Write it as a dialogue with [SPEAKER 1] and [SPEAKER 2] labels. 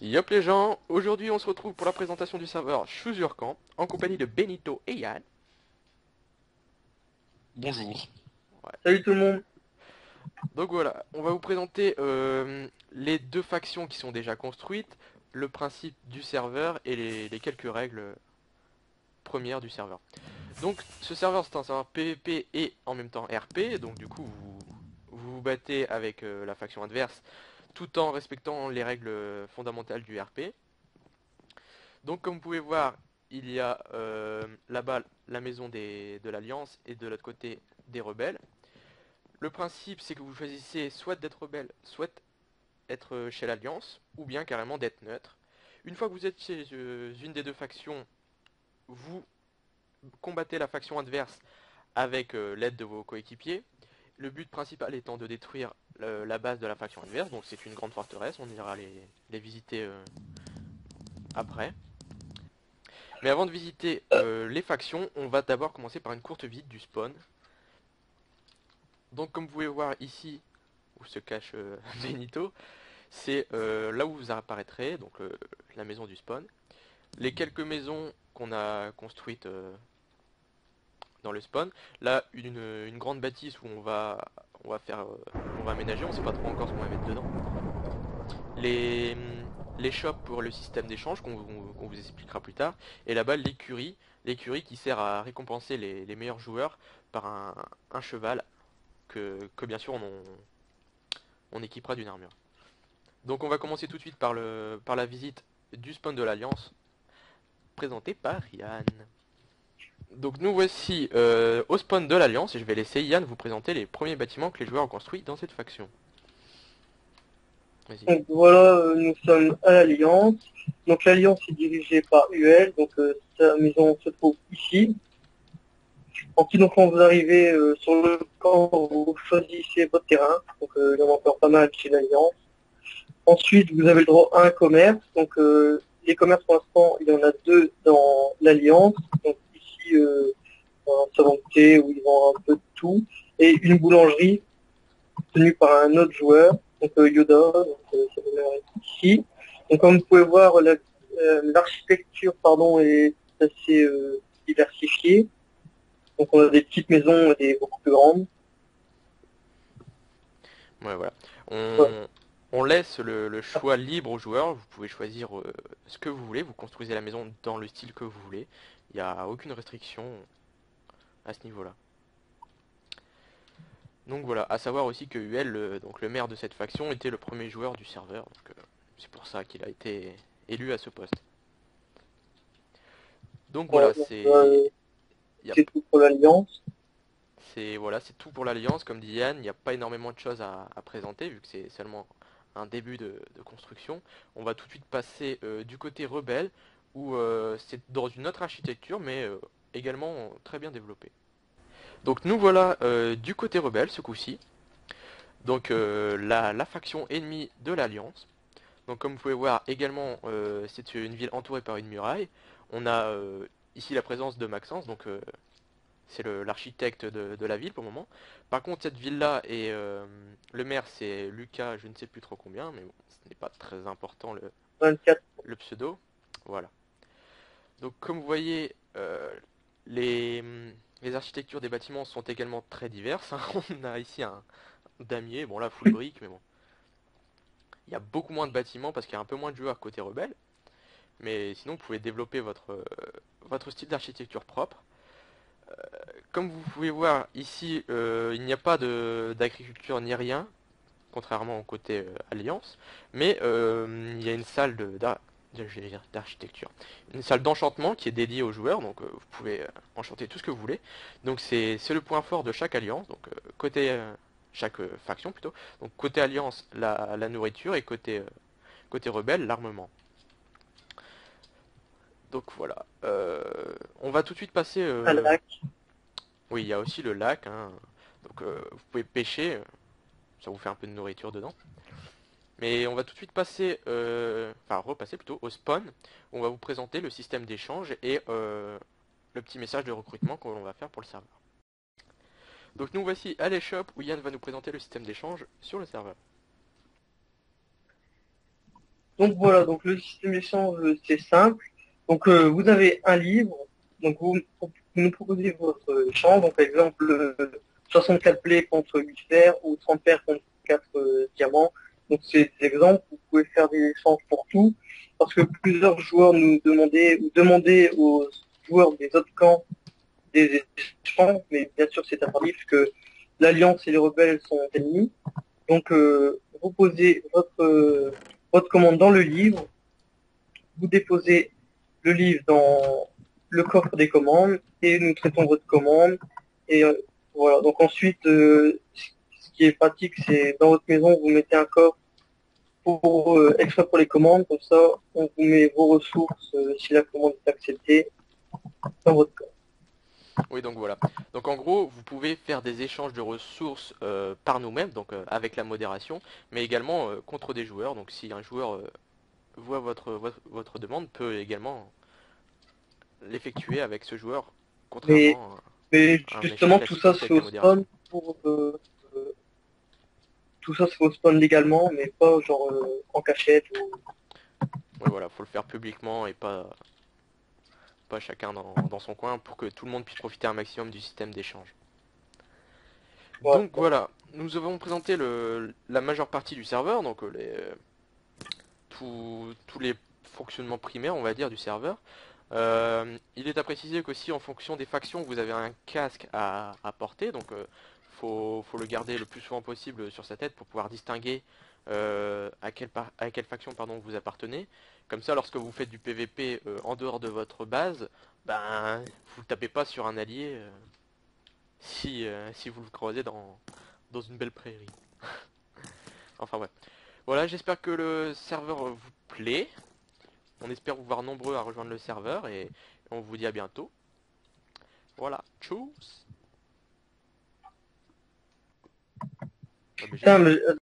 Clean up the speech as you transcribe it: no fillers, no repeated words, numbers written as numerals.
[SPEAKER 1] Yop les gens, aujourd'hui on se retrouve pour la présentation du serveur Choose Your Camp en compagnie de Benito et Yann.
[SPEAKER 2] Bonjour.
[SPEAKER 1] Ouais.
[SPEAKER 3] Salut tout le monde.
[SPEAKER 1] Donc voilà, on va vous présenter les deux factions qui sont déjà construites, le principe du serveur et les quelques règles premières du serveur. Donc ce serveur c'est un serveur PvP et en même temps RP, donc du coup vous battez avec la faction adverse tout en respectant les règles fondamentales du RP. Donc comme vous pouvez voir, il y a là-bas la maison de l'Alliance et de l'autre côté des rebelles. Le principe c'est que vous choisissez soit d'être rebelle, soit être chez l'Alliance, ou bien carrément d'être neutre. Une fois que vous êtes chez une des deux factions, vous combattez la faction adverse avec l'aide de vos coéquipiers. Le but principal étant de détruire la base de la faction adverse, donc c'est une grande forteresse, on ira les visiter après. Mais avant de visiter les factions, on va d'abord commencer par une courte visite du spawn. Donc comme vous pouvez voir ici, où se cache Benito, c'est là où vous apparaîtrez, donc la maison du spawn. Les quelques maisons qu'on a construites dans le spawn. Là, une grande bâtisse où on va aménager, on sait pas trop encore ce qu'on va mettre dedans. Les, les shops pour le système d'échange qu'on vous expliquera plus tard. Et là-bas, l'écurie qui sert à récompenser les meilleurs joueurs par un cheval que bien sûr on équipera d'une armure. Donc on va commencer tout de suite par la visite du spawn de l'Alliance, présenté par Yann. Donc nous voici au spawn de l'Alliance et je vais laisser Yann vous présenter les premiers bâtiments que les joueurs ont construits dans cette faction. Vas-y.
[SPEAKER 3] Donc voilà, nous sommes à l'Alliance. Donc l'Alliance est dirigée par UL, donc sa maison se trouve ici. Ensuite, donc quand vous arrivez sur le camp, vous choisissez votre terrain. Donc il y en a encore pas mal chez l'Alliance. Ensuite, vous avez le droit à un commerce. Donc les commerces pour l'instant, il y en a deux dans l'Alliance. Donc ici, un salon de thé où ils vendent un peu de tout. Et une boulangerie tenue par un autre joueur, donc Yoda, donc ça demeure ici. Donc comme vous pouvez voir, l'architecture pardon est assez diversifiée. Donc on a des petites maisons et des beaucoup plus grandes.
[SPEAKER 1] Ouais, voilà.
[SPEAKER 3] Ouais.
[SPEAKER 1] On laisse le choix libre aux joueurs. Vous pouvez choisir ce que vous voulez. Vous construisez la maison dans le style que vous voulez. Il n'y a aucune restriction à ce niveau-là. Donc voilà, à savoir aussi que UL, donc le maire de cette faction, était le premier joueur du serveur. Donc c'est pour ça qu'il a été élu à ce poste. Donc
[SPEAKER 3] Ouais,
[SPEAKER 1] voilà,
[SPEAKER 3] donc,
[SPEAKER 1] y a
[SPEAKER 3] c'est tout pour l'Alliance.
[SPEAKER 1] c'est tout pour l'Alliance, comme dit Yann, il n'y a pas énormément de choses à présenter, vu que c'est seulement un début de construction. On va tout de suite passer du côté rebelle, où c'est dans une autre architecture, mais également très bien développée. Donc nous voilà du côté rebelle, ce coup-ci. Donc la faction ennemie de l'Alliance. Donc comme vous pouvez voir également, c'est une ville entourée par une muraille. On a ici la présence de Maxence, donc c'est l'architecte de la ville pour le moment. Par contre, cette ville-là, et le maire, c'est Lucas, je ne sais plus trop combien, mais bon, ce n'est pas très important
[SPEAKER 3] 24.
[SPEAKER 1] le pseudo. Voilà. Donc, comme vous voyez, les, les architectures des bâtiments sont également très diverses, hein. On a ici un damier, bon là, full brique, mais bon. Il y a beaucoup moins de bâtiments parce qu'il y a un peu moins de joueurs côté rebelle. Mais sinon, vous pouvez développer votre style d'architecture propre. Comme vous pouvez voir ici, il n'y a pas d'agriculture ni rien, contrairement au côté Alliance, mais il y a une salle d'architecture, une salle d'enchantement qui est dédiée aux joueurs, donc vous pouvez enchanter tout ce que vous voulez. Donc c'est le point fort de chaque alliance, donc côté chaque faction plutôt. Donc côté Alliance, la nourriture et côté rebelle, l'armement. Donc voilà. On va tout de suite passer.
[SPEAKER 3] Un lac.
[SPEAKER 1] Oui, il y a aussi le lac, hein. Donc vous pouvez pêcher, ça vous fait un peu de nourriture dedans. Mais on va tout de suite passer, enfin repasser plutôt au spawn, où on va vous présenter le système d'échange et le petit message de recrutement qu'on va faire pour le serveur. Donc nous voici à l'eShop où Yann va nous présenter le système d'échange sur le serveur.
[SPEAKER 3] Donc voilà, donc le système d'échange, c'est simple. Donc vous avez un livre, donc vous nous proposez votre échange, donc par exemple 64 plaies contre 8 fers ou 30 paires contre 4 diamants. Donc c'est des exemples, vous pouvez faire des échanges pour tout, parce que plusieurs joueurs nous demandaient ou demandaient aux joueurs des autres camps des échanges, mais bien sûr c'est interdit puisque l'Alliance et les rebelles sont ennemis. Donc vous posez votre commande dans le livre, vous déposez le livre dans le coffre des commandes et nous traitons votre commande. Et voilà, donc ensuite, ce qui est pratique, c'est dans votre maison, vous mettez un coffre pour extra pour les commandes, comme ça, on vous met vos ressources si la commande est acceptée dans votre coffre.
[SPEAKER 1] Oui, donc voilà. Donc en gros, vous pouvez faire des échanges de ressources par nous-mêmes, donc avec la modération, mais également contre des joueurs. Donc si un joueur voit votre demande, peut également l'effectuer avec ce joueur,
[SPEAKER 3] Mais,
[SPEAKER 1] contrairement
[SPEAKER 3] mais
[SPEAKER 1] à un échange
[SPEAKER 3] justement, tout
[SPEAKER 1] classique
[SPEAKER 3] ça
[SPEAKER 1] qui se
[SPEAKER 3] se
[SPEAKER 1] fait
[SPEAKER 3] fait
[SPEAKER 1] avec
[SPEAKER 3] au
[SPEAKER 1] la modération.
[SPEAKER 3] spawn pour tout ça se fait au spawn légalement, mais pas genre en cachette.
[SPEAKER 1] Oui, voilà, faut le faire publiquement et pas chacun dans son coin pour que tout le monde puisse profiter un maximum du système d'échange.
[SPEAKER 3] Voilà.
[SPEAKER 1] Donc voilà, nous avons présenté la majeure partie du serveur, donc tous les fonctionnements primaires, on va dire, du serveur. Il est à préciser qu'aussi en fonction des factions, vous avez un casque à porter, donc faut le garder le plus souvent possible sur sa tête pour pouvoir distinguer à quelle faction pardon, vous appartenez. Comme ça, lorsque vous faites du PVP en dehors de votre base, ben vous ne tapez pas sur un allié si vous le croisez dans une belle prairie. Enfin ouais. Voilà, j'espère que le serveur vous plaît. On espère vous voir nombreux à rejoindre le serveur et on vous dit à bientôt. Voilà, tchuss. Ah, bah,
[SPEAKER 3] Putain,
[SPEAKER 1] génial.
[SPEAKER 3] mais